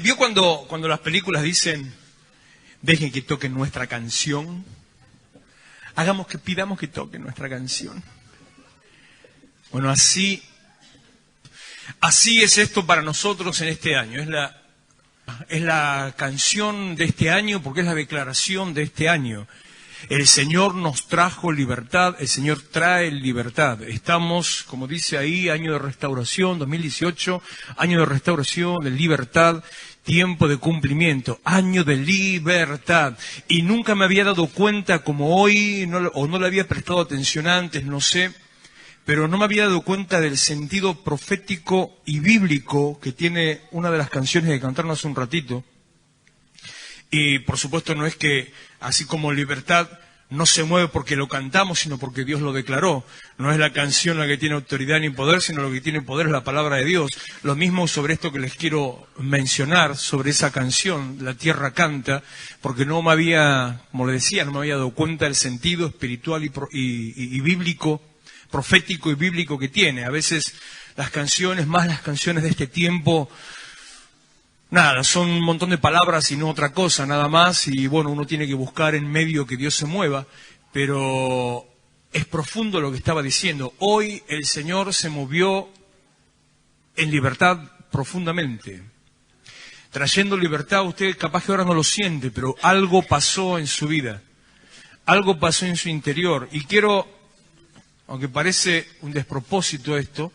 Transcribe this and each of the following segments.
¿Vio cuando las películas dicen, dejen que toquen nuestra canción? Pidamos que toquen nuestra canción. Bueno, así es esto para nosotros en este año. Es la canción de este año porque es la declaración de este año. El Señor nos trajo libertad, el Señor trae libertad. Estamos, como dice ahí, año de restauración, 2018, año de restauración, de libertad, tiempo de cumplimiento, año de libertad. Y nunca me había dado cuenta como hoy, o no le había prestado atención antes, no sé, pero no me había dado cuenta del sentido profético y bíblico que tiene una de las canciones que cantaron hace un ratito. Y por supuesto no es que, así como libertad no se mueve porque lo cantamos, sino porque Dios lo declaró. No es la canción la que tiene autoridad ni poder, sino lo que tiene poder es la palabra de Dios. Lo mismo sobre esto que les quiero mencionar, sobre esa canción, La Tierra Canta, porque no me había, como le decía, no me había dado cuenta del sentido espiritual y bíblico, profético y bíblico que tiene. A veces las canciones, más las canciones de este tiempo, nada, son un montón de palabras y no otra cosa, nada más, y bueno, uno tiene que buscar en medio que Dios se mueva, pero es profundo lo que estaba diciendo. Hoy el Señor se movió en libertad profundamente, trayendo libertad. Usted capaz que ahora no lo siente, pero algo pasó en su vida, algo pasó en su interior, y quiero, aunque parece un despropósito esto,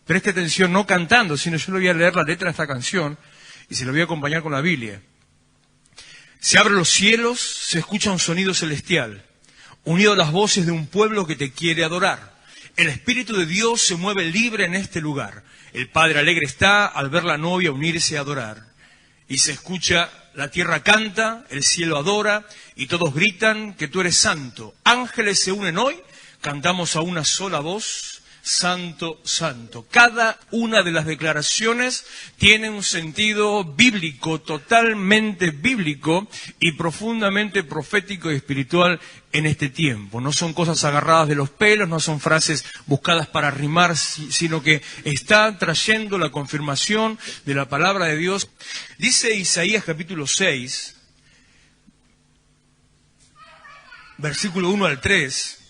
preste atención, no cantando, sino yo le voy a leer la letra de esta canción y se lo voy a acompañar con la Biblia. Se abren los cielos, se escucha un sonido celestial, unido a las voces de un pueblo que te quiere adorar. El Espíritu de Dios se mueve libre en este lugar. El Padre alegre está al ver la novia unirse a adorar. Y se escucha, la tierra canta, el cielo adora, y todos gritan que tú eres santo. Ángeles se unen hoy, cantamos a una sola voz. Santo, santo. Cada una de las declaraciones tiene un sentido bíblico, totalmente bíblico y profundamente profético y espiritual en este tiempo. No son cosas agarradas de los pelos, no son frases buscadas para rimar, sino que están trayendo la confirmación de la palabra de Dios. Dice Isaías capítulo 6, versículo 1 al 3.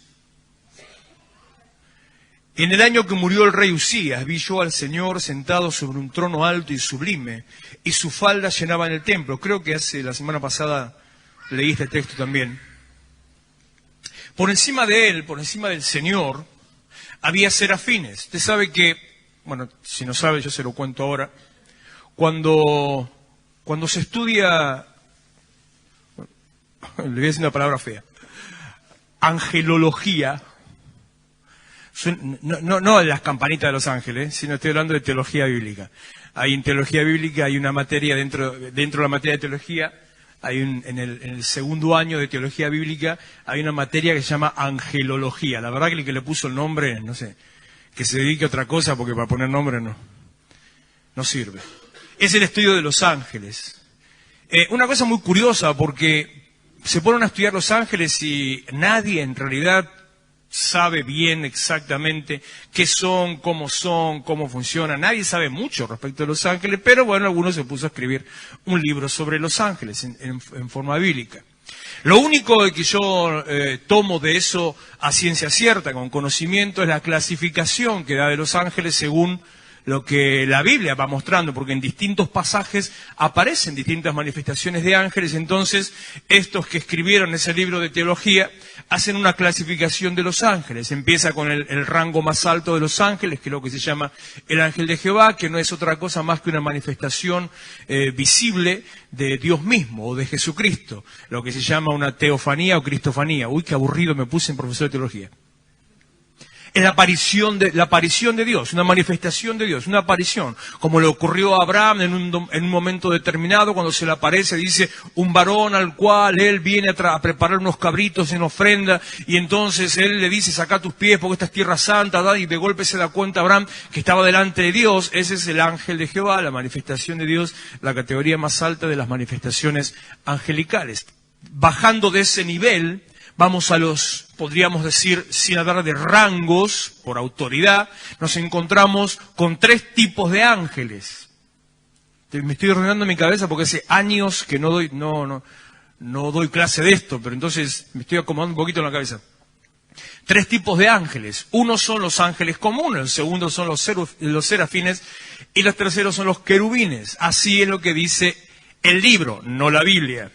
En el año que murió el rey Usías, vi yo al Señor sentado sobre un trono alto y sublime, y su falda llenaba en el templo. Creo que la semana pasada leí este texto también. Por encima de él, por encima del Señor, había serafines. Usted sabe que, bueno, si no sabe, yo se lo cuento ahora. Cuando se estudia, le voy a decir una palabra fea, angelología. No de las campanitas de los ángeles, sino estoy hablando de teología bíblica. En teología bíblica hay una materia dentro de la materia de teología, en el segundo año de teología bíblica hay una materia que se llama angelología. La verdad que el que le puso el nombre, no sé, que se dedique a otra cosa porque para poner nombre no sirve. Es el estudio de los ángeles. Una cosa muy curiosa porque se ponen a estudiar los ángeles y nadie en realidad sabe bien exactamente qué son, cómo funcionan. Nadie sabe mucho respecto de los ángeles, pero bueno, algunos se puso a escribir un libro sobre los ángeles en forma bíblica. Lo único que yo tomo de eso a ciencia cierta, con conocimiento, es la clasificación que da de los ángeles según lo que la Biblia va mostrando, porque en distintos pasajes aparecen distintas manifestaciones de ángeles. Entonces, estos que escribieron ese libro de teología hacen una clasificación de los ángeles. Empieza con el rango más alto de los ángeles, que es lo que se llama el ángel de Jehová, que no es otra cosa más que una manifestación visible de Dios mismo o de Jesucristo, lo que se llama una teofanía o cristofanía. Uy, qué aburrido me puse en profesor de teología. Es la aparición de Dios, una manifestación de Dios, una aparición, como le ocurrió a Abraham en un momento determinado, cuando se le aparece, dice, un varón al cual él viene a preparar unos cabritos en ofrenda, y entonces él le dice, saca tus pies porque esta es tierra santa, y de golpe se da cuenta Abraham que estaba delante de Dios. Ese es el ángel de Jehová, la manifestación de Dios, la categoría más alta de las manifestaciones angelicales. Bajando de ese nivel, vamos a podríamos decir, sin hablar de rangos, por autoridad, nos encontramos con 3 tipos de ángeles. Me estoy ordenando en mi cabeza porque hace años que no doy clase de esto, pero entonces me estoy acomodando un poquito en la cabeza. 3 tipos de ángeles. Uno son los ángeles comunes, el segundo son los serafines y los terceros son los querubines. Así es lo que dice el libro, no la Biblia.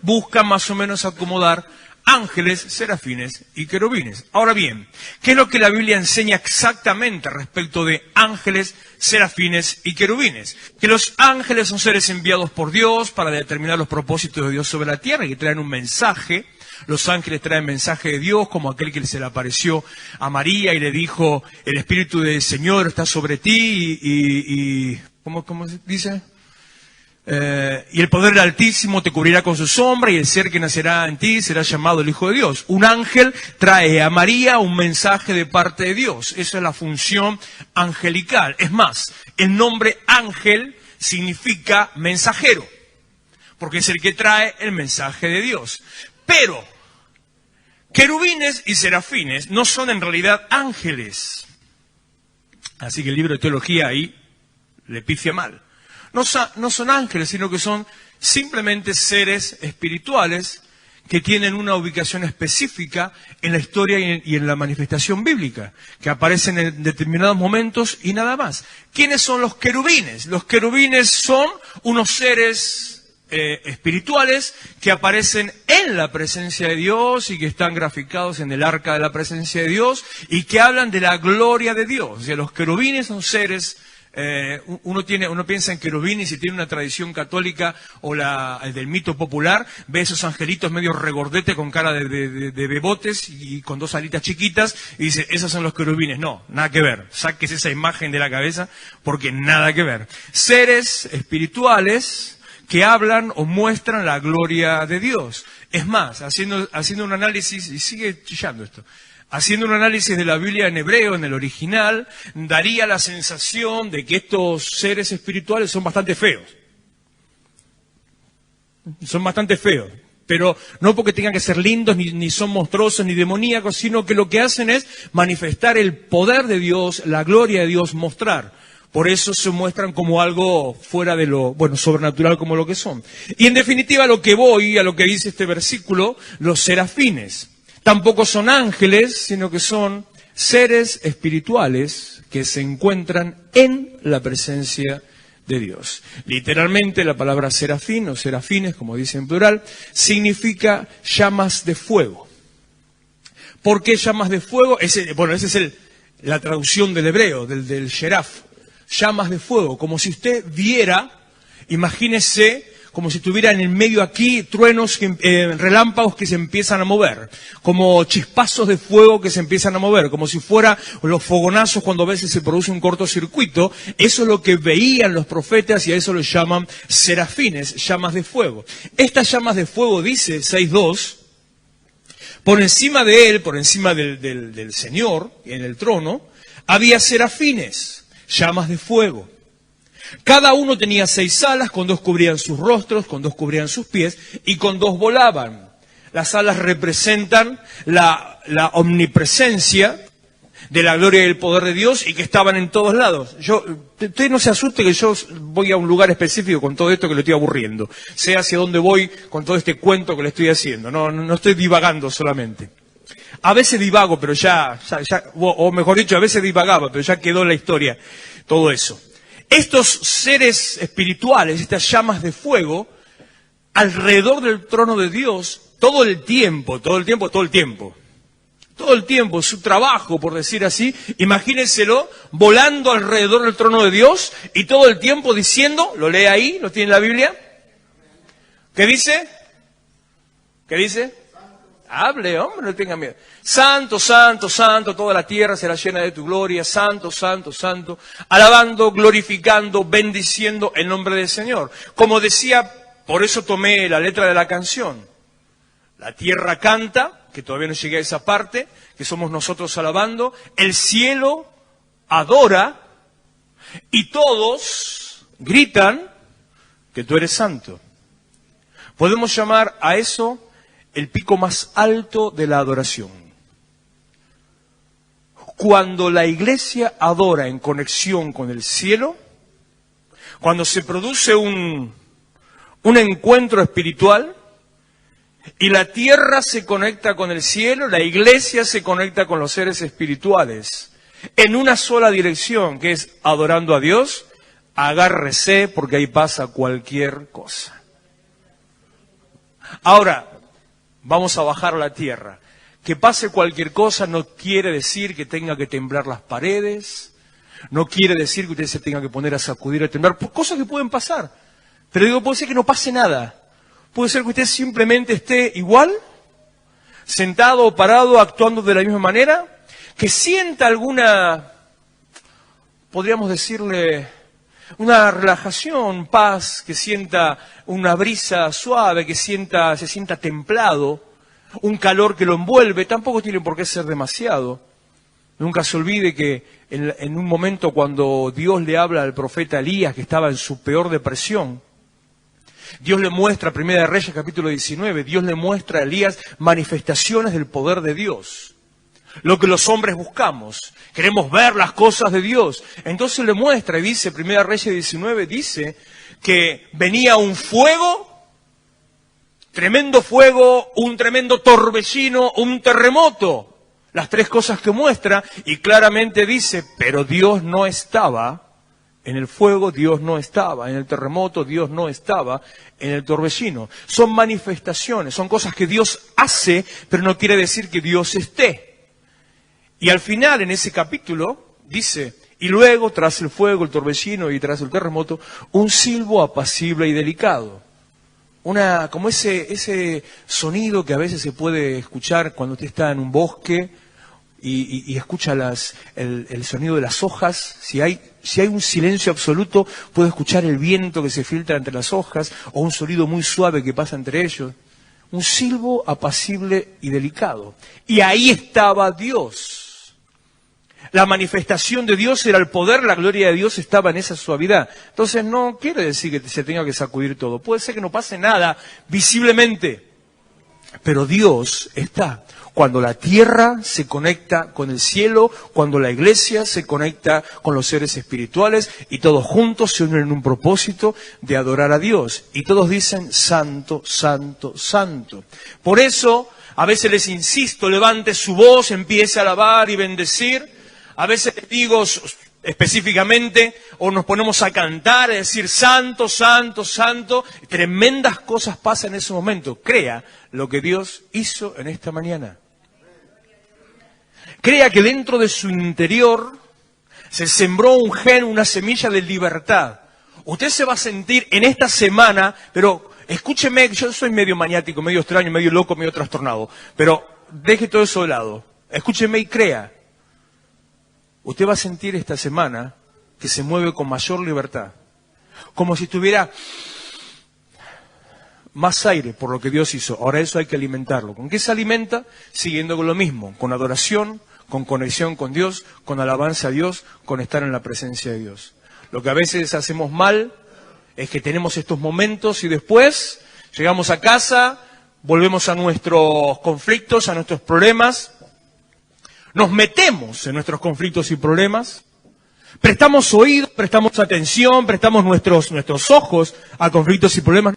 Busca más o menos acomodar ángeles, serafines y querubines. Ahora bien, ¿qué es lo que la Biblia enseña exactamente respecto de ángeles, serafines y querubines? Que los ángeles son seres enviados por Dios para determinar los propósitos de Dios sobre la tierra y que traen un mensaje. Los ángeles traen mensaje de Dios, como aquel que se le apareció a María y le dijo, el Espíritu del Señor está sobre ti y ¿cómo se dice? Y el poder del Altísimo te cubrirá con su sombra y el ser que nacerá en ti será llamado el Hijo de Dios. Un ángel trae a María un mensaje de parte de Dios. Esa es la función angelical. Es más, el nombre ángel significa mensajero, porque es el que trae el mensaje de Dios. Pero querubines y serafines no son en realidad ángeles. Así que el libro de teología ahí le pifia mal. No son ángeles, sino que son simplemente seres espirituales que tienen una ubicación específica en la historia y en la manifestación bíblica, que aparecen en determinados momentos y nada más. ¿Quiénes son los querubines? Los querubines son unos seres espirituales que aparecen en la presencia de Dios y que están graficados en el arca de la presencia de Dios y que hablan de la gloria de Dios. O sea, los querubines son seres... uno piensa en querubines y tiene una tradición católica o del mito popular, ve esos angelitos medio regordete con cara de bebotes y con 2 alitas chiquitas y dice, esos son los querubines. No, nada que ver. Saques esa imagen de la cabeza porque nada que ver. Seres espirituales que hablan o muestran la gloria de Dios. Es más, haciendo un análisis, y sigue chillando esto, haciendo un análisis de la Biblia en hebreo, en el original, daría la sensación de que estos seres espirituales son bastante feos. Son bastante feos. Pero no porque tengan que ser lindos, ni son monstruosos, ni demoníacos, sino que lo que hacen es manifestar el poder de Dios, la gloria de Dios, mostrar. Por eso se muestran como algo fuera de lo, sobrenatural como lo que son. Y en definitiva a lo que dice este versículo, los serafines. Tampoco son ángeles, sino que son seres espirituales que se encuentran en la presencia de Dios. Literalmente la palabra serafín o serafines, como dice en plural, significa llamas de fuego. ¿Por qué llamas de fuego? Esa es la traducción del hebreo, del sheraf. Llamas de fuego, como si usted viera, imagínese, como si estuviera en el medio aquí, truenos, relámpagos que se empiezan a mover, como chispazos de fuego que se empiezan a mover, como si fuera los fogonazos cuando a veces se produce un cortocircuito. Eso es lo que veían los profetas y a eso lo llaman serafines, llamas de fuego. Estas llamas de fuego, dice 6.2, por encima de él, por encima del Señor, en el trono, había serafines, llamas de fuego. Cada uno tenía 6 alas, con 2 cubrían sus rostros, con 2 cubrían sus pies, y con 2 volaban. Las alas representan la omnipresencia de la gloria y el poder de Dios y que estaban en todos lados. Usted no se asuste que yo voy a un lugar específico con todo esto que le estoy aburriendo. Sé hacia dónde voy con todo este cuento que le estoy haciendo. No estoy divagando solamente. A veces divago, pero o mejor dicho, a veces divagaba, pero ya quedó en la historia todo eso. Estos seres espirituales, estas llamas de fuego, alrededor del trono de Dios, todo el tiempo, su trabajo, por decir así, imagínenselo, volando alrededor del trono de Dios y todo el tiempo diciendo, lo lee ahí, lo tiene en la Biblia, ¿qué dice? ¿Qué dice? Hable, hombre, no tenga miedo. Santo, santo, santo, toda la tierra será llena de tu gloria. Santo, santo, santo. Alabando, glorificando, bendiciendo el nombre del Señor. Como decía, por eso tomé la letra de la canción. La tierra canta, que todavía no llegué a esa parte, que somos nosotros alabando. El cielo adora y todos gritan que tú eres santo. Podemos llamar a eso el pico más alto de la adoración. Cuando la iglesia adora en conexión con el cielo, Cuando se produce un encuentro espiritual y la tierra se conecta con el cielo, la iglesia se conecta con los seres espirituales en una sola dirección, que es adorando a Dios, agárrese porque ahí pasa cualquier cosa. Ahora, vamos a bajar a la tierra. Que pase cualquier cosa no quiere decir que tenga que temblar las paredes, no quiere decir que usted se tenga que poner a sacudir, a temblar, cosas que pueden pasar. Pero digo, puede ser que no pase nada. Puede ser que usted simplemente esté igual, sentado o parado, actuando de la misma manera, que sienta alguna, podríamos decirle, una relajación, paz, que sienta una brisa suave, que se sienta templado, un calor que lo envuelve, tampoco tiene por qué ser demasiado. Nunca se olvide que en un momento cuando Dios le habla al profeta Elías, que estaba en su peor depresión, Dios le muestra, Primera de Reyes capítulo 19, Dios le muestra a Elías manifestaciones del poder de Dios. Lo que los hombres buscamos, queremos ver las cosas de Dios. Entonces le muestra y dice, Primera de Reyes 19, dice que venía un fuego, tremendo fuego, un tremendo torbellino, un terremoto. Las tres cosas que muestra y claramente dice, pero Dios no estaba en el fuego, Dios no estaba en el terremoto, Dios no estaba en el torbellino. Son manifestaciones, son cosas que Dios hace, pero no quiere decir que Dios esté. Y al final, en ese capítulo, dice, y luego, tras el fuego, el torbellino y tras el terremoto, un silbo apacible y delicado. Como ese sonido que a veces se puede escuchar cuando usted está en un bosque y escucha el sonido de las hojas. Si hay un silencio absoluto, puede escuchar el viento que se filtra entre las hojas o un sonido muy suave que pasa entre ellos. Un silbo apacible y delicado. Y ahí estaba Dios. La manifestación de Dios era el poder, la gloria de Dios estaba en esa suavidad. Entonces no quiere decir que se tenga que sacudir todo. Puede ser que no pase nada visiblemente, pero Dios está. Cuando la tierra se conecta con el cielo, cuando la iglesia se conecta con los seres espirituales y todos juntos se unen en un propósito de adorar a Dios. Y todos dicen, santo, santo, santo. Por eso, a veces les insisto, levante su voz, empiece a alabar y bendecir. A veces les digo específicamente, o nos ponemos a cantar, a decir santo, santo, santo. Tremendas cosas pasan en ese momento. Crea lo que Dios hizo en esta mañana. Crea que dentro de su interior se sembró un gen, una semilla de libertad. Usted se va a sentir en esta semana, pero escúcheme, yo soy medio maniático, medio extraño, medio loco, medio trastornado, pero deje todo eso de lado. Escúcheme y crea. Usted va a sentir esta semana que se mueve con mayor libertad, como si tuviera más aire por lo que Dios hizo. Ahora eso hay que alimentarlo. ¿Con qué se alimenta? Siguiendo con lo mismo, con adoración, con conexión con Dios, con alabanza a Dios, con estar en la presencia de Dios. Lo que a veces hacemos mal es que tenemos estos momentos y después llegamos a casa, volvemos a nuestros conflictos, a nuestros problemas, nos metemos en nuestros conflictos y problemas, prestamos oídos, prestamos atención, prestamos nuestros ojos a conflictos y problemas.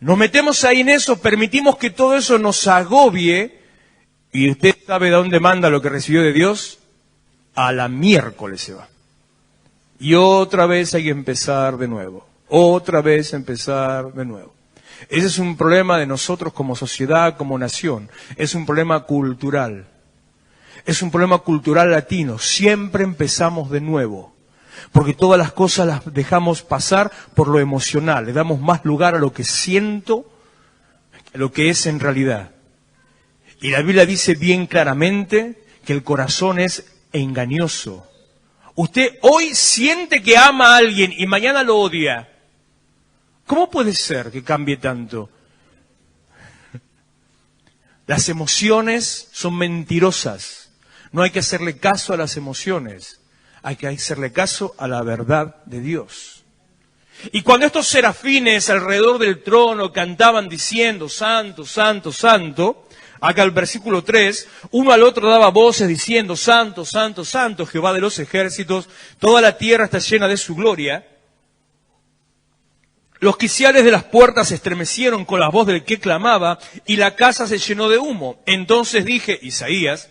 Nos metemos ahí en eso, permitimos que todo eso nos agobie, y usted sabe de dónde manda lo que recibió de Dios, a la miércoles se va. Y otra vez hay que empezar de nuevo, otra vez empezar de nuevo. Ese es un problema de nosotros como sociedad, como nación, es un problema cultural. Es un problema cultural latino, siempre empezamos de nuevo, porque todas las cosas las dejamos pasar por lo emocional, le damos más lugar a lo que siento, a lo que es en realidad. Y la Biblia dice bien claramente que el corazón es engañoso. Usted hoy siente que ama a alguien y mañana lo odia. ¿Cómo puede ser que cambie tanto? Las emociones son mentirosas. No hay que hacerle caso a las emociones, hay que hacerle caso a la verdad de Dios. Y cuando estos serafines alrededor del trono cantaban diciendo, santo, santo, santo, acá el versículo 3, uno al otro daba voces diciendo, santo, santo, santo, Jehová de los ejércitos, toda la tierra está llena de su gloria. Los quiciales de las puertas se estremecieron con la voz del que clamaba, y la casa se llenó de humo. Entonces dije, Isaías,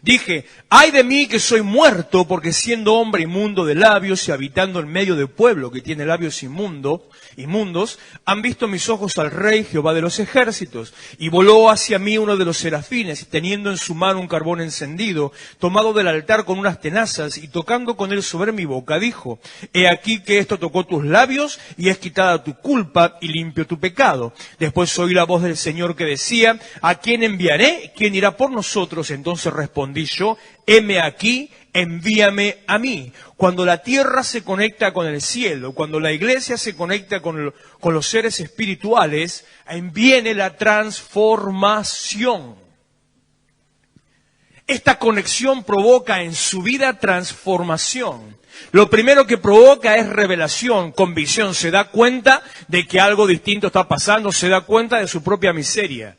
dije, ay de mí que soy muerto, porque siendo hombre inmundo de labios y habitando en medio de pueblo que tiene labios inmundos, han visto mis ojos al Rey Jehová de los ejércitos. Y voló hacia mí uno de los serafines, y teniendo en su mano un carbón encendido, tomado del altar con unas tenazas, y tocando con él sobre mi boca, dijo, he aquí que esto tocó tus labios, y es quitada tu culpa, y limpio tu pecado. Después oí la voz del Señor que decía, ¿a quién enviaré? ¿Quién irá por nosotros? Entonces respondí yo, heme aquí, envíame a mí. Cuando la tierra se conecta con el cielo, cuando la iglesia se conecta con los seres espirituales, viene la transformación. Esta conexión provoca en su vida transformación. Lo primero que provoca es revelación, convicción. Se da cuenta de que algo distinto está pasando, se da cuenta de su propia miseria.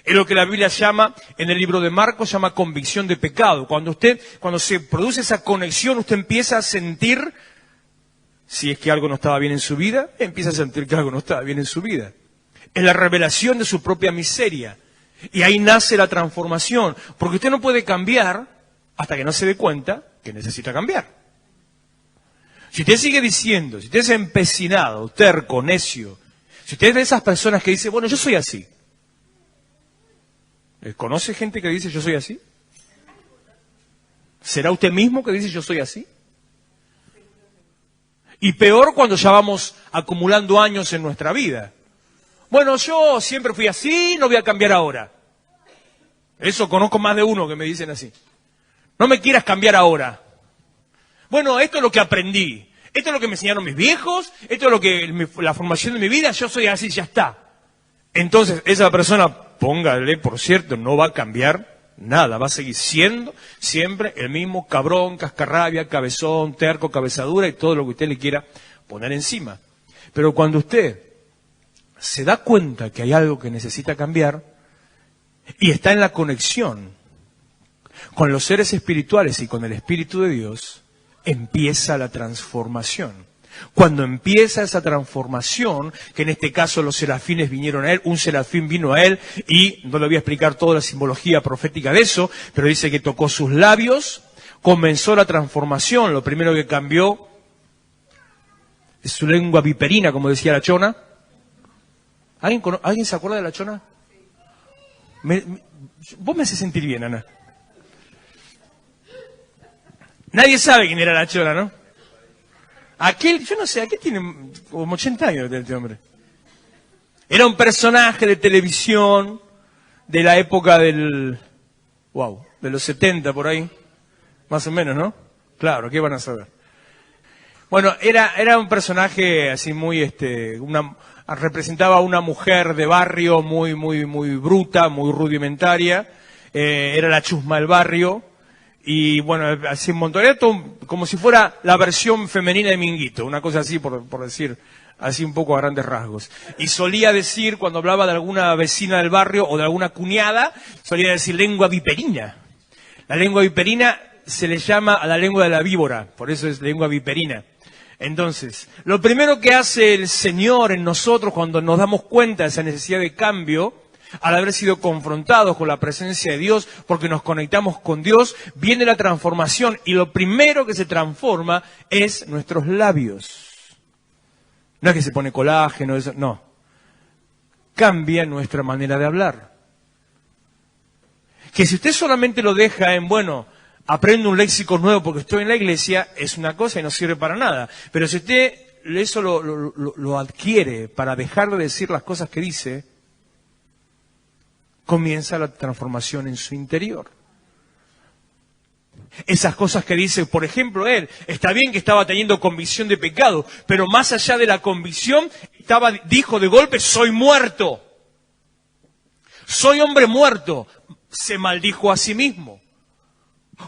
Es lo que la Biblia llama, en el libro de Marcos, llama convicción de pecado. Cuando se produce esa conexión, usted empieza a sentir, si es que algo no estaba bien en su vida, empieza a sentir que algo no estaba bien en su vida. Es la revelación de su propia miseria. Y ahí nace la transformación. Porque usted no puede cambiar hasta que no se dé cuenta que necesita cambiar. Si usted sigue diciendo, si usted es empecinado, terco, necio, si usted es de esas personas que dice, bueno, yo soy así. ¿Conoce gente que dice yo soy así? ¿Será usted mismo que dice yo soy así? Y peor cuando ya vamos acumulando años en nuestra vida. Bueno, yo siempre fui así, no voy a cambiar ahora. Eso conozco más de uno que me dicen así. No me quieras cambiar ahora. Bueno, esto es lo que aprendí. Esto es lo que me enseñaron mis viejos. Esto es lo que la formación de mi vida. Yo soy así, ya está. Entonces, esa persona, póngale, por cierto, no va a cambiar nada. Va a seguir siendo siempre el mismo cabrón, cascarrabia, cabezón, terco, cabezadura y todo lo que usted le quiera poner encima. Pero cuando usted se da cuenta que hay algo que necesita cambiar y está en la conexión con los seres espirituales y con el Espíritu de Dios, empieza la transformación. Cuando empieza esa transformación, que en este caso los serafines vinieron a él, un serafín vino a él, y no le voy a explicar toda la simbología profética de eso, pero dice que tocó sus labios, comenzó la transformación. Lo primero que cambió es su lengua viperina, como decía la chona. ¿Alguien se acuerda de la chona? Vos me haces sentir bien, Ana. Nadie sabe quién era la chona, ¿no? Yo no sé, aquel tiene como 80 años este hombre. Era un personaje de televisión de la época de los 70 por ahí. Más o menos, ¿no? Claro, ¿qué van a saber? Bueno, era un personaje así muy, representaba a una mujer de barrio muy bruta, muy rudimentaria. Era la chusma del barrio. Y bueno, así un montón, era todo como si fuera la versión femenina de Minguito, una cosa así por decir, así un poco a grandes rasgos. Y solía decir, cuando hablaba de alguna vecina del barrio o de alguna cuñada, solía decir lengua viperina. La lengua viperina se le llama a la lengua de la víbora, por eso es lengua viperina. Entonces, lo primero que hace el Señor en nosotros cuando nos damos cuenta de esa necesidad de cambio, al haber sido confrontados con la presencia de Dios, porque nos conectamos con Dios, viene la transformación, y lo primero que se transforma es nuestros labios. No es que se pone colágeno, eso, no. Cambia nuestra manera de hablar. Que si usted solamente lo deja en, aprendo un léxico nuevo porque estoy en la iglesia, es una cosa y no sirve para nada. Pero si usted eso lo adquiere para dejar de decir las cosas que dice, comienza la transformación en su interior. Esas cosas que dice, por ejemplo, él, está bien que estaba teniendo convicción de pecado, pero más allá de la convicción, dijo de golpe, soy muerto. Soy hombre muerto. Se maldijo a sí mismo.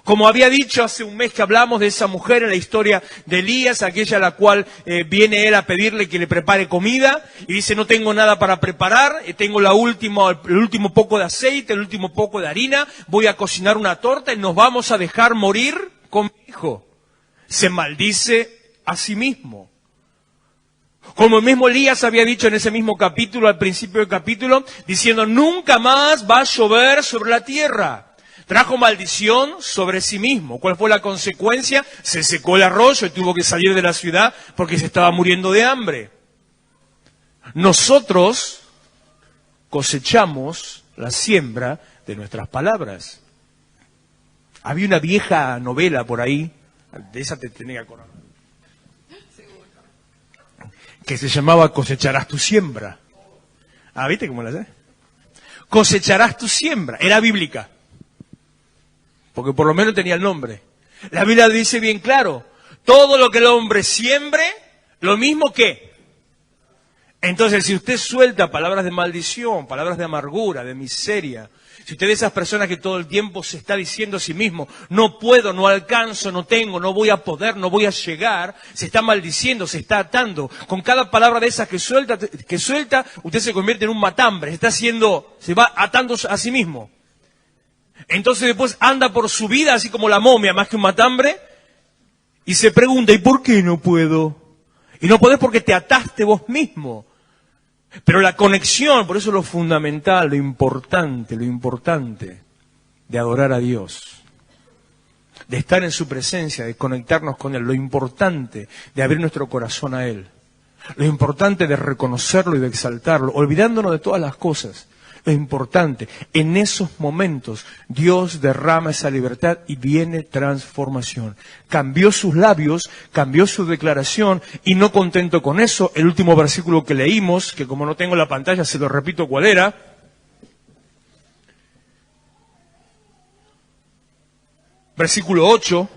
Como había dicho hace un mes que hablamos de esa mujer en la historia de Elías, aquella a la cual viene él a pedirle que le prepare comida, y dice, no tengo nada para preparar, tengo el último poco de aceite, el último poco de harina, voy a cocinar una torta y nos vamos a dejar morir con mi hijo. Se maldice a sí mismo. Como el mismo Elías había dicho en ese mismo capítulo, al principio del capítulo, diciendo, nunca más va a llover sobre la tierra. Trajo maldición sobre sí mismo. ¿Cuál fue la consecuencia? Se secó el arroyo y tuvo que salir de la ciudad porque se estaba muriendo de hambre. Nosotros cosechamos la siembra de nuestras palabras. Había una vieja novela por ahí, de esa te tenía que acordar, que se llamaba Cosecharás tu siembra. Ah, ¿viste cómo la sé? Cosecharás tu siembra. Era bíblica. Porque por lo menos tenía el nombre. La Biblia dice bien claro, todo lo que el hombre siembre, lo mismo que. Entonces, si usted suelta palabras de maldición, palabras de amargura, de miseria, si usted es de esas personas que todo el tiempo se está diciendo a sí mismo, no puedo, no alcanzo, no tengo, no voy a poder, no voy a llegar, se está maldiciendo, se está atando. Con cada palabra de esas que suelta, usted se convierte en un matambre, se va atando a sí mismo. Entonces después anda por su vida así como la momia, más que un matambre, y se pregunta, ¿y por qué no puedo? Y no podés porque te ataste vos mismo. Pero la conexión, por eso lo fundamental, lo importante de adorar a Dios, de estar en su presencia, de conectarnos con Él, lo importante de abrir nuestro corazón a Él, lo importante de reconocerlo y de exaltarlo, olvidándonos de todas las cosas. Lo importante, en esos momentos Dios derrama esa libertad y viene transformación. Cambió sus labios, cambió su declaración y no contento con eso, el último versículo que leímos, que como no tengo la pantalla se lo repito cuál era. Versículo 8.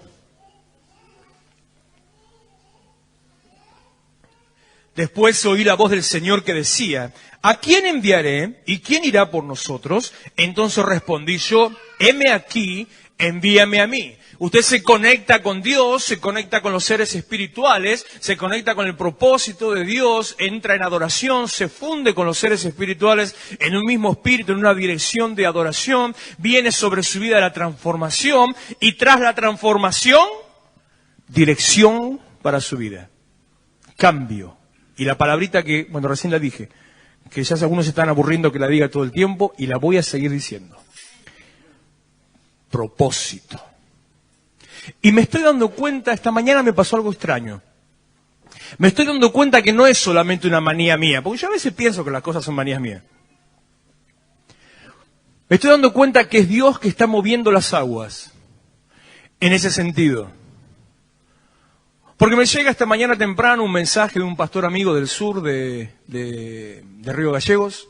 Después oí la voz del Señor que decía, ¿a quién enviaré y quién irá por nosotros? Entonces respondí yo, heme aquí, envíame a mí. Usted se conecta con Dios, se conecta con los seres espirituales, se conecta con el propósito de Dios, entra en adoración, se funde con los seres espirituales en un mismo espíritu, en una dirección de adoración, viene sobre su vida la transformación y tras la transformación, dirección para su vida, cambio. Y la palabrita que, bueno, recién la dije, que ya algunos se están aburriendo que la diga todo el tiempo y la voy a seguir diciendo. Propósito. Y me estoy dando cuenta, esta mañana me pasó algo extraño. Me estoy dando cuenta que no es solamente una manía mía, porque yo a veces pienso que las cosas son manías mías. Me estoy dando cuenta que es Dios que está moviendo las aguas en ese sentido. Porque me llega esta mañana temprano un mensaje de un pastor amigo del sur de Río Gallegos,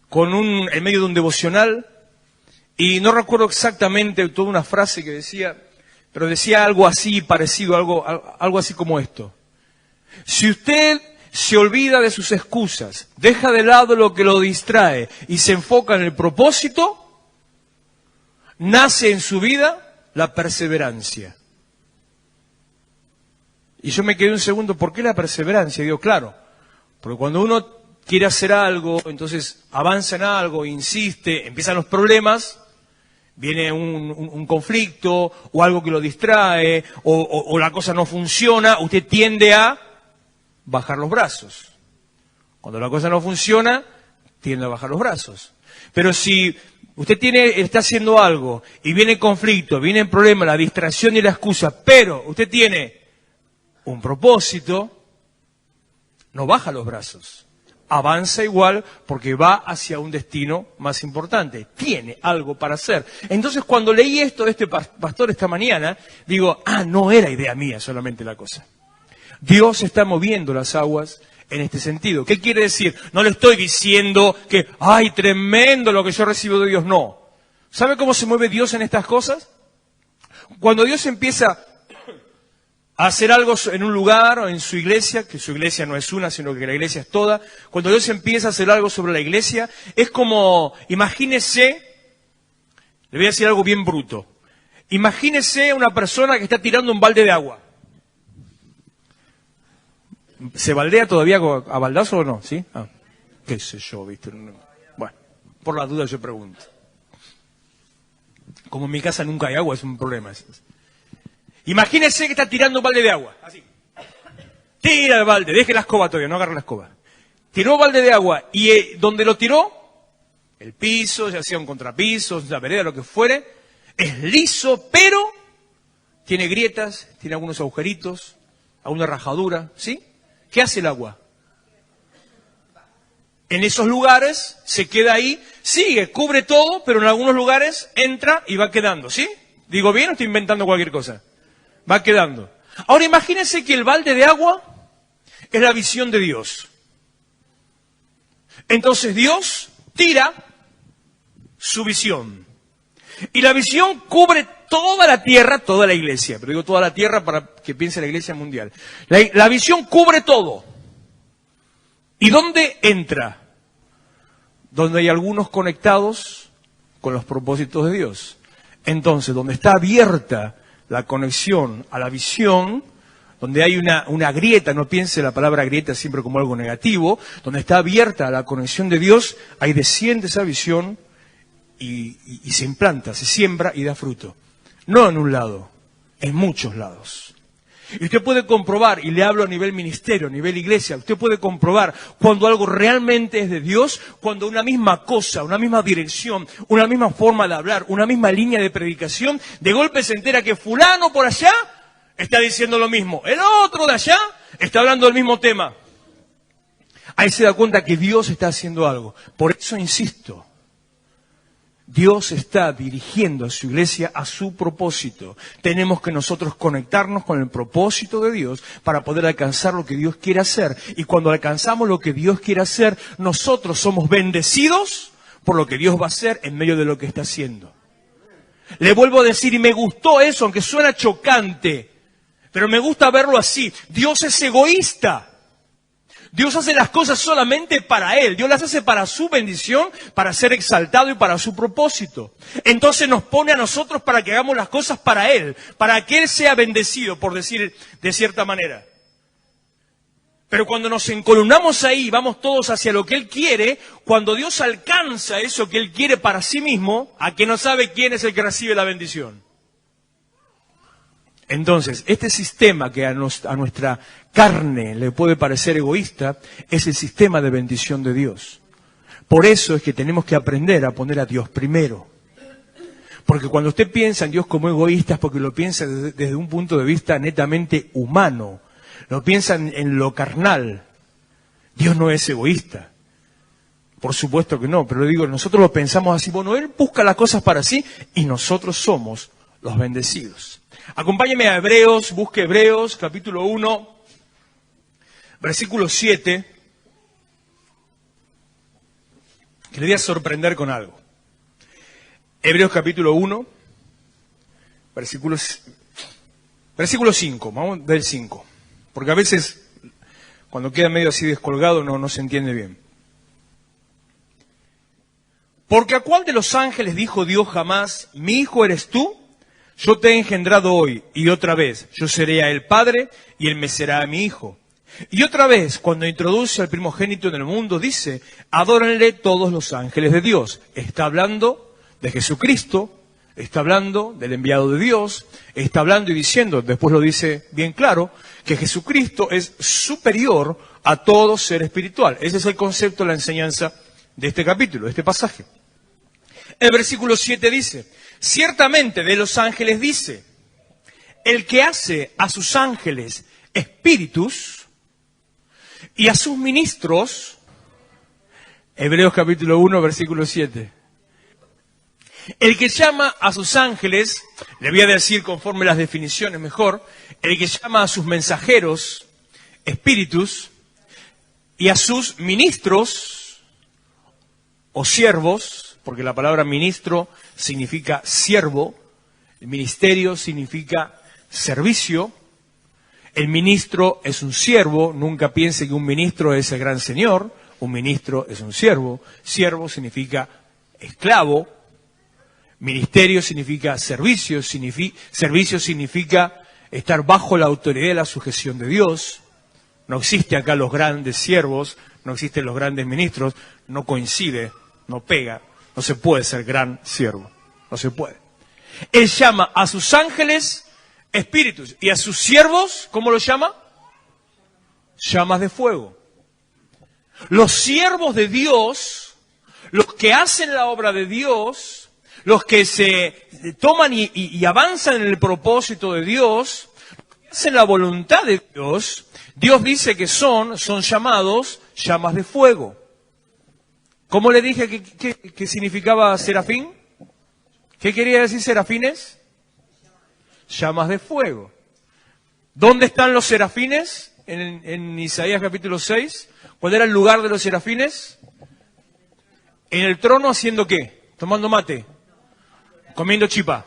en medio de un devocional, y no recuerdo exactamente toda una frase que decía, pero decía algo así parecido, algo así como esto. Si usted se olvida de sus excusas, deja de lado lo que lo distrae y se enfoca en el propósito, nace en su vida la perseverancia. Y yo me quedé un segundo, ¿por qué la perseverancia? Y digo, claro, porque cuando uno quiere hacer algo, entonces avanza en algo, insiste, empiezan los problemas, viene un conflicto o algo que lo distrae o la cosa no funciona, usted tiende a bajar los brazos. Cuando la cosa no funciona, tiende a bajar los brazos. Pero si usted está haciendo algo y viene conflicto, viene el problema, la distracción y la excusa, pero usted tiene un propósito, no baja los brazos, avanza igual porque va hacia un destino más importante, tiene algo para hacer. Entonces cuando leí esto de este pastor esta mañana, digo, no era idea mía solamente la cosa. Dios está moviendo las aguas en este sentido. ¿Qué quiere decir? No le estoy diciendo que, ¡ay, tremendo lo que yo recibo de Dios! No. ¿Sabe cómo se mueve Dios en estas cosas? Cuando Dios empieza a hacer algo en un lugar o en su iglesia, que su iglesia no es una, sino que la iglesia es toda, cuando Dios empieza a hacer algo sobre la iglesia, es como, imagínese, le voy a decir algo bien bruto, imagínese una persona que está tirando un balde de agua. ¿Se baldea todavía a baldazo o no? ¿Sí? Qué sé yo, ¿viste? Bueno, por la duda yo pregunto. Como en mi casa nunca hay agua, es un problema. Imagínese que está tirando un balde de agua, así. Tira el balde, deje la escoba todavía, no agarre la escoba. Tiró balde de agua y donde lo tiró, el piso, ya sea un contrapiso, la vereda, lo que fuere, es liso, pero tiene grietas, tiene algunos agujeritos, alguna rajadura, ¿sí? ¿Qué hace el agua? En esos lugares se queda ahí, sigue, cubre todo, pero en algunos lugares entra y va quedando, ¿sí? ¿Digo bien o estoy inventando cualquier cosa? Va quedando. Ahora imagínense que el balde de agua es la visión de Dios. Entonces Dios tira su visión. Y la visión cubre toda la tierra, toda la iglesia. Pero digo toda la tierra para que piense la iglesia mundial. La visión cubre todo. ¿Y dónde entra? Donde hay algunos conectados con los propósitos de Dios. Entonces, donde está abierta la conexión a la visión, donde hay una grieta, no piense la palabra grieta siempre como algo negativo, donde está abierta la conexión de Dios, ahí desciende esa visión y se implanta, se siembra y da fruto. No en un lado, en muchos lados. Y usted puede comprobar, y le hablo a nivel ministerio, a nivel iglesia, usted puede comprobar cuando algo realmente es de Dios, cuando una misma cosa, una misma dirección, una misma forma de hablar, una misma línea de predicación, de golpe se entera que fulano por allá está diciendo lo mismo, el otro de allá está hablando del mismo tema. Ahí se da cuenta que Dios está haciendo algo. Por eso insisto, Dios está dirigiendo a su iglesia a su propósito. Tenemos que nosotros conectarnos con el propósito de Dios para poder alcanzar lo que Dios quiere hacer. Y cuando alcanzamos lo que Dios quiere hacer, nosotros somos bendecidos por lo que Dios va a hacer en medio de lo que está haciendo. Le vuelvo a decir, y me gustó eso, aunque suena chocante, pero me gusta verlo así. Dios es egoísta. Dios hace las cosas solamente para Él. Dios las hace para su bendición, para ser exaltado y para su propósito. Entonces nos pone a nosotros para que hagamos las cosas para Él, para que Él sea bendecido, por decir de cierta manera. Pero cuando nos encolumnamos ahí, vamos todos hacia lo que Él quiere, cuando Dios alcanza eso que Él quiere para sí mismo, ¿a que no sabe quién es el que recibe la bendición? Entonces, este sistema que a nuestra carne le puede parecer egoísta, es el sistema de bendición de Dios. Por eso es que tenemos que aprender a poner a Dios primero. Porque cuando usted piensa en Dios como egoísta es porque lo piensa desde un punto de vista netamente humano. Lo piensa en lo carnal. Dios no es egoísta. Por supuesto que no, pero digo, nosotros lo pensamos así. Bueno, Él busca las cosas para sí y nosotros somos los bendecidos. Acompáñeme a Hebreos, busque Hebreos, capítulo 1, versículo 7, que le voy a sorprender con algo. Hebreos capítulo 1, versículo 5, vamos del 5, porque a veces cuando queda medio así descolgado no se entiende bien. Porque ¿a cuál de los ángeles dijo Dios jamás, mi hijo eres tú? Yo te he engendrado hoy, y otra vez, yo seré a él padre, y él me será a mi hijo. Y otra vez, cuando introduce al primogénito en el mundo, dice, adórenle todos los ángeles de Dios. Está hablando de Jesucristo, está hablando del enviado de Dios, está hablando y diciendo, después lo dice bien claro, que Jesucristo es superior a todo ser espiritual. Ese es el concepto de la enseñanza de este capítulo, de este pasaje. El versículo 7 dice, ciertamente de los ángeles dice, el que hace a sus ángeles espíritus y a sus ministros, Hebreos capítulo 1, versículo 7. El que llama a sus ángeles, le voy a decir conforme las definiciones mejor, el que llama a sus mensajeros espíritus y a sus ministros o siervos, porque la palabra ministro significa siervo, el ministerio significa servicio, el ministro es un siervo, nunca piense que un ministro es el gran señor, un ministro es un siervo significa esclavo, ministerio significa servicio significa estar bajo la autoridad y la sujeción de Dios. No existe acá los grandes siervos, no existen los grandes ministros, no coincide, no pega. No se puede ser gran siervo, no se puede. Él llama a sus ángeles espíritus y a sus siervos, ¿cómo los llama? llamas de fuego. Los siervos de Dios, los que hacen la obra de Dios, los que se toman y avanzan en el propósito de Dios, hacen la voluntad de Dios, Dios dice que son llamados llamas de fuego. ¿Cómo le dije que significaba serafín? ¿Qué quería decir serafines? Llamas de fuego. ¿Dónde están los serafines? En Isaías capítulo 6. ¿Cuál era el lugar de los serafines? En el trono haciendo ¿qué? Tomando mate. Comiendo chipa.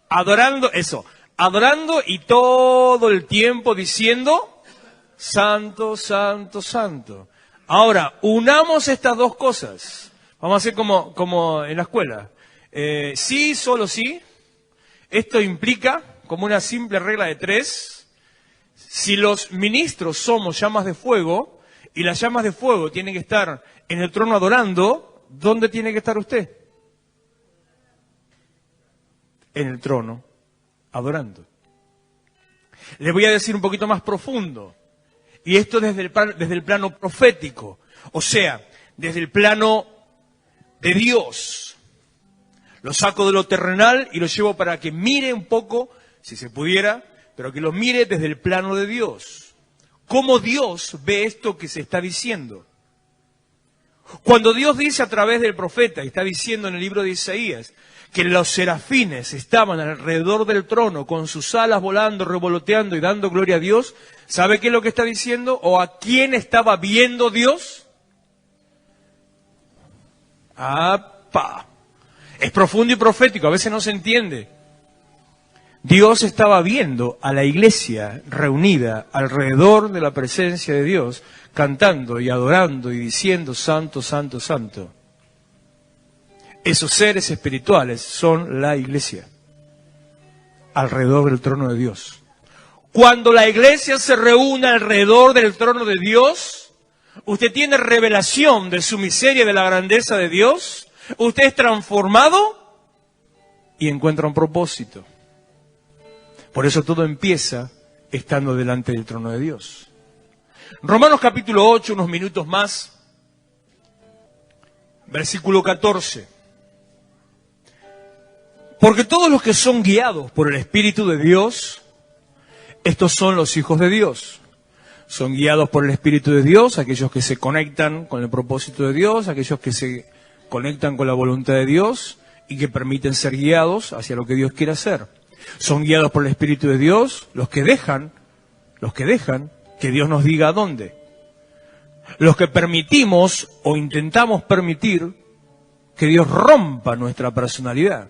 Adorando, eso. Adorando y todo el tiempo diciendo, santo, santo, santo. Ahora, unamos estas dos cosas. Vamos a hacer como en la escuela. Sí, solo sí. Esto implica, como una simple regla de 3, si los ministros somos llamas de fuego, y las llamas de fuego tienen que estar en el trono adorando, ¿dónde tiene que estar usted? En el trono, adorando. Les voy a decir un poquito más profundo. Y esto desde el plano profético. O sea, desde el plano de Dios. Lo saco de lo terrenal y lo llevo para que mire un poco, si se pudiera, pero que lo mire desde el plano de Dios. ¿Cómo Dios ve esto que se está diciendo? Cuando Dios dice a través del profeta, y está diciendo en el libro de Isaías, que los serafines estaban alrededor del trono con sus alas volando, revoloteando y dando gloria a Dios, ¿sabe qué es lo que está diciendo? ¿O a quién estaba viendo Dios? ¡Apa! Es profundo y profético, a veces no se entiende. Dios estaba viendo a la iglesia reunida alrededor de la presencia de Dios, cantando y adorando y diciendo santo, santo, santo. Esos seres espirituales son la iglesia, alrededor del trono de Dios. Cuando la iglesia se reúne alrededor del trono de Dios, usted tiene revelación de su miseria y de la grandeza de Dios, usted es transformado y encuentra un propósito. Por eso todo empieza estando delante del trono de Dios. Romanos capítulo 8, unos minutos más, versículo 14. Porque todos los que son guiados por el Espíritu de Dios, estos son los hijos de Dios. Son guiados por el Espíritu de Dios, aquellos que se conectan con el propósito de Dios, aquellos que se conectan con la voluntad de Dios y que permiten ser guiados hacia lo que Dios quiere hacer. Son guiados por el Espíritu de Dios los que dejan que Dios nos diga a dónde. Los que permitimos o intentamos permitir que Dios rompa nuestra personalidad.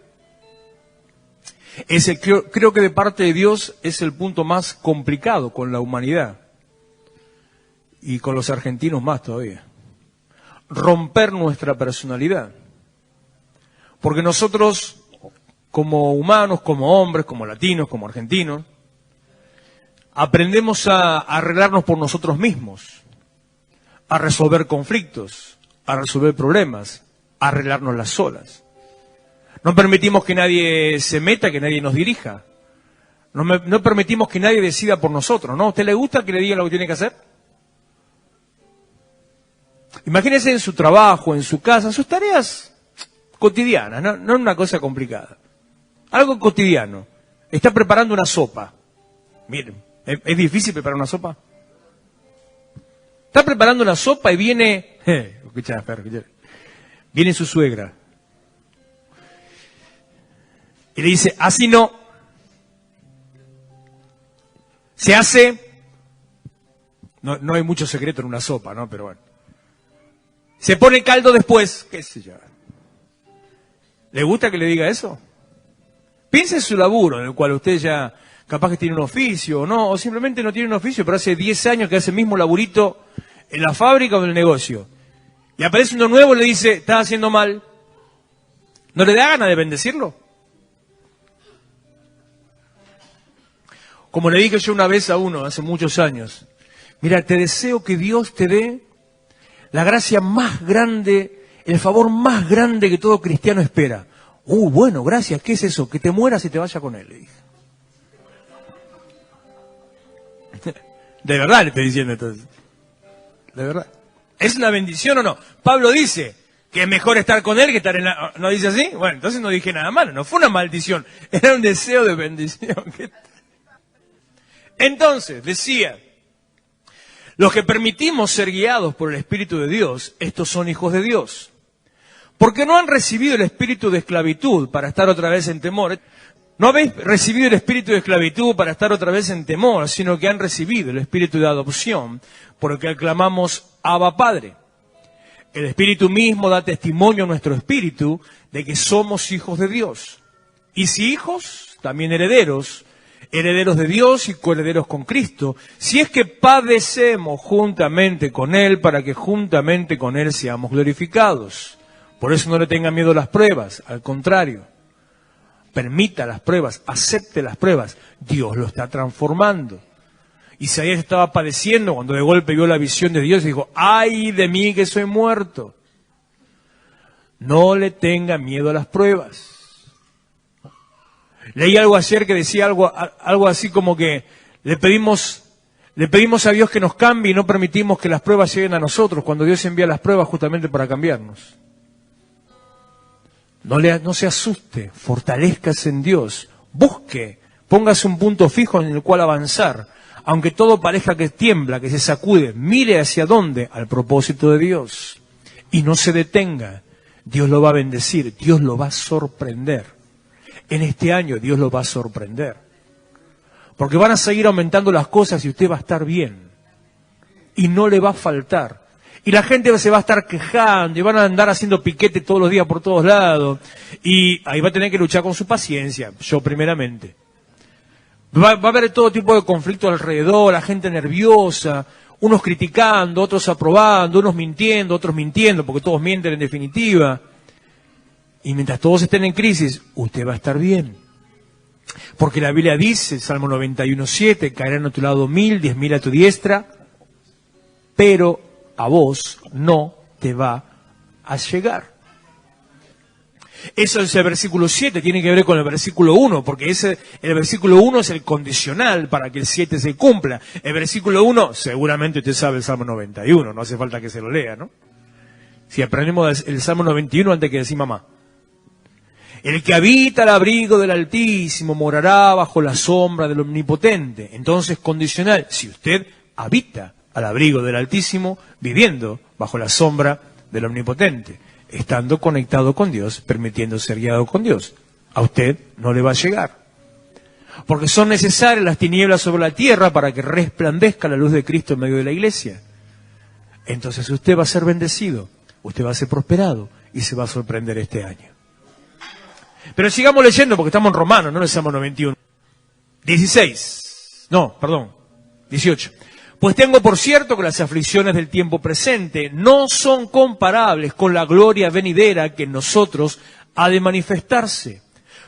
Creo que de parte de Dios es el punto más complicado con la humanidad. Y con los argentinos más todavía. Romper nuestra personalidad. Porque nosotros, como humanos, como hombres, como latinos, como argentinos, aprendemos a arreglarnos por nosotros mismos, a resolver conflictos, a resolver problemas, a arreglarnos las solas. No permitimos que nadie se meta, que nadie nos dirija. No permitimos que nadie decida por nosotros, ¿no? ¿A usted le gusta que le digan lo que tiene que hacer? Imagínese en su trabajo, en su casa, sus tareas cotidianas, no una cosa complicada. Algo cotidiano. Está preparando una sopa. Miren, ¿es difícil preparar una sopa? Está preparando una sopa y viene... Viene su suegra. Y le dice, así no. Se hace... No hay mucho secreto en una sopa, ¿no? Pero bueno. Se pone caldo después. ¿Qué sé yo? ¿Le gusta que le diga eso? Piense en su laburo, en el cual usted ya capaz que tiene un oficio o no, o simplemente no tiene un oficio, pero hace 10 años que hace el mismo laburito en la fábrica o en el negocio. Y aparece uno nuevo y le dice, estás haciendo mal. ¿No le da ganas de bendecirlo? Como le dije yo una vez a uno, hace muchos años, mira, te deseo que Dios te dé la gracia más grande, el favor más grande que todo cristiano espera. Bueno, gracias, ¿qué es eso? Que te mueras y te vaya con él, le dije. De verdad le estoy diciendo entonces. De verdad. ¿Es una bendición o no? Pablo dice que es mejor estar con él que estar en la... ¿No dice así? Bueno, entonces no dije nada malo. No fue una maldición. Era un deseo de bendición. Entonces, decía, los que permitimos ser guiados por el Espíritu de Dios, estos son hijos de Dios. Porque no han recibido el espíritu de esclavitud para estar otra vez en temor. No habéis recibido el espíritu de esclavitud para estar otra vez en temor, sino que han recibido el espíritu de adopción, por el que aclamamos Abba Padre. El Espíritu mismo da testimonio a nuestro espíritu de que somos hijos de Dios. Y si hijos, también herederos, herederos de Dios y coherederos con Cristo, si es que padecemos juntamente con Él, para que juntamente con Él seamos glorificados. Por eso no le tenga miedo a las pruebas, al contrario. Permita las pruebas, acepte las pruebas. Dios lo está transformando. Isaías estaba padeciendo cuando de golpe vio la visión de Dios y dijo, ¡ay de mí que soy muerto! No le tenga miedo a las pruebas. Leí algo ayer que decía algo así como que le pedimos a Dios que nos cambie y no permitimos que las pruebas lleguen a nosotros, cuando Dios envía las pruebas justamente para cambiarnos. No se asuste, fortalézcase en Dios, busque, póngase un punto fijo en el cual avanzar, aunque todo parezca que tiembla, que se sacude, mire hacia dónde, al propósito de Dios, y no se detenga. Dios lo va a bendecir, Dios lo va a sorprender. En este año Dios lo va a sorprender, porque van a seguir aumentando las cosas y usted va a estar bien, y no le va a faltar. Y la gente se va a estar quejando y van a andar haciendo piquete todos los días por todos lados. Y ahí va a tener que luchar con su paciencia, yo primeramente. Va a haber todo tipo de conflicto alrededor, la gente nerviosa, unos criticando, otros aprobando, unos mintiendo, otros mintiendo, porque todos mienten en definitiva. Y mientras todos estén en crisis, usted va a estar bien. Porque la Biblia dice, Salmo 91:7, caerán a tu lado 1000, 10.000 a tu diestra, pero a vos no te va a llegar. Eso es el versículo 7, tiene que ver con el versículo 1, porque el versículo 1 es el condicional para que el 7 se cumpla. El versículo 1, seguramente usted sabe el Salmo 91, no hace falta que se lo lea, ¿no? Si aprendemos el Salmo 91 antes que decir mamá. El que habita al abrigo del Altísimo morará bajo la sombra del Omnipotente. Entonces, condicional, si usted habita al abrigo del Altísimo, viviendo bajo la sombra del Omnipotente, estando conectado con Dios, permitiendo ser guiado con Dios, a usted no le va a llegar. Porque son necesarias las tinieblas sobre la tierra para que resplandezca la luz de Cristo en medio de la iglesia. Entonces usted va a ser bendecido, usted va a ser prosperado y se va a sorprender este año. Pero sigamos leyendo porque estamos en Romanos, no en el Salmo 91. 18. Pues tengo por cierto que las aflicciones del tiempo presente no son comparables con la gloria venidera que en nosotros ha de manifestarse.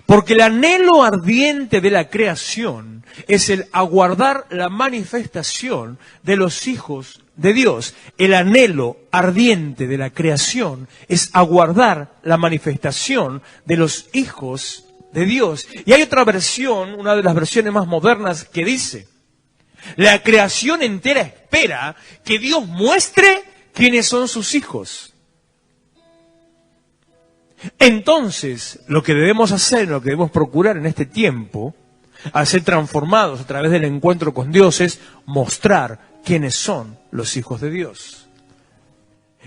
Porque el anhelo ardiente de la creación es el aguardar la manifestación de los hijos de Dios. El anhelo ardiente de la creación es aguardar la manifestación de los hijos de Dios. Y hay otra versión, una de las versiones más modernas, que dice: la creación entera espera que Dios muestre quiénes son sus hijos. Entonces, lo que debemos hacer, lo que debemos procurar en este tiempo, al ser transformados a través del encuentro con Dios, es mostrar quiénes son los hijos de Dios.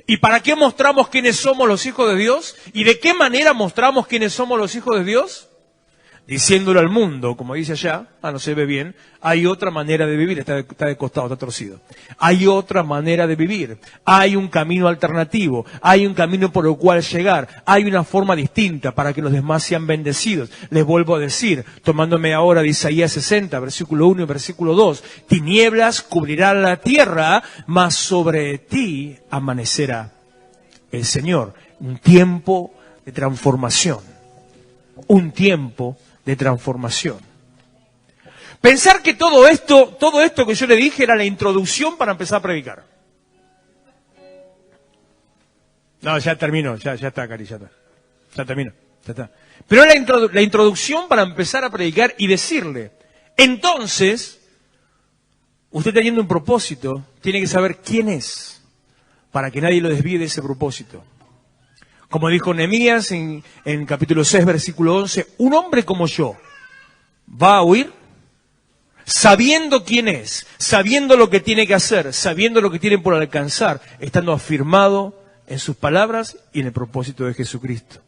¿Y para qué mostramos quiénes somos los hijos de Dios? ¿Y de qué manera mostramos quiénes somos los hijos de Dios? Diciéndolo al mundo, como dice allá, no se ve bien, hay otra manera de vivir, está de costado, está torcido. Hay otra manera de vivir, hay un camino alternativo, hay un camino por el cual llegar, hay una forma distinta para que los demás sean bendecidos. Les vuelvo a decir, tomándome ahora de Isaías 60, versículo 1 y versículo 2, tinieblas cubrirán la tierra, mas sobre ti amanecerá el Señor. Un tiempo de transformación, un tiempo de transformación. Pensar que todo esto que yo le dije era la introducción para empezar a predicar. No, ya terminó, ya está, Cari, ya terminó, ya está. Pero la introducción para empezar a predicar y decirle, entonces, usted teniendo un propósito, tiene que saber quién es, para que nadie lo desvíe de ese propósito. Como dijo Nehemías en capítulo 6, versículo 11, un hombre como yo va a huir sabiendo quién es, sabiendo lo que tiene que hacer, sabiendo lo que tiene por alcanzar, estando afirmado en sus palabras y en el propósito de Jesucristo.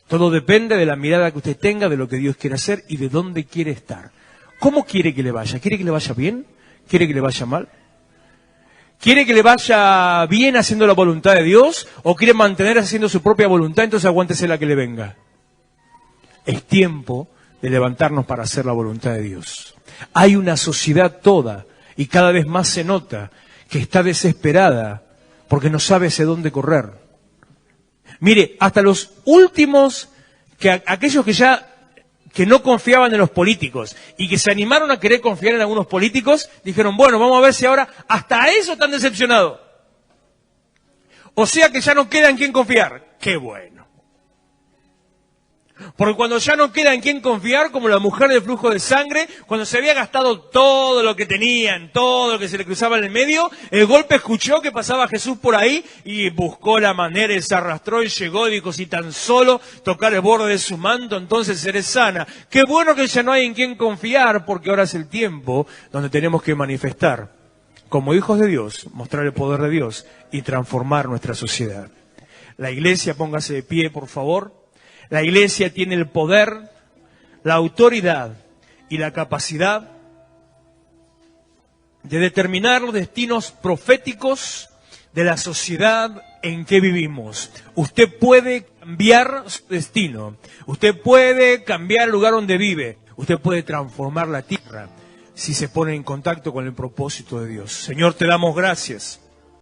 Todo depende de la mirada que usted tenga, de lo que Dios quiere hacer y de dónde quiere estar. ¿Cómo quiere que le vaya? ¿Quiere que le vaya bien? ¿Quiere que le vaya mal? ¿Quiere que le vaya bien haciendo la voluntad de Dios? ¿O quiere mantener haciendo su propia voluntad? Entonces aguántese la que le venga. Es tiempo de levantarnos para hacer la voluntad de Dios. Hay una sociedad toda, y cada vez más se nota, que está desesperada porque no sabe hacia dónde correr. Mire, hasta los últimos, aquellos que no confiaban en los políticos y que se animaron a querer confiar en algunos políticos, dijeron, bueno, vamos a ver si ahora hasta eso están decepcionados. O sea que ya no queda en quién confiar. ¡Qué bueno! Porque cuando ya no queda en quién confiar, como la mujer del flujo de sangre, cuando se había gastado todo lo que tenían, todo lo que se le cruzaba en el medio, el golpe escuchó que pasaba Jesús por ahí y buscó la manera y se arrastró y llegó y dijo, si tan solo tocar el borde de su manto, entonces seré sana. Qué bueno que ya no hay en quién confiar, porque ahora es el tiempo donde tenemos que manifestar, como hijos de Dios, mostrar el poder de Dios y transformar nuestra sociedad. La iglesia, póngase de pie, por favor. La iglesia tiene el poder, la autoridad y la capacidad de determinar los destinos proféticos de la sociedad en que vivimos. Usted puede cambiar su destino, usted puede cambiar el lugar donde vive, usted puede transformar la tierra si se pone en contacto con el propósito de Dios. Señor, te damos gracias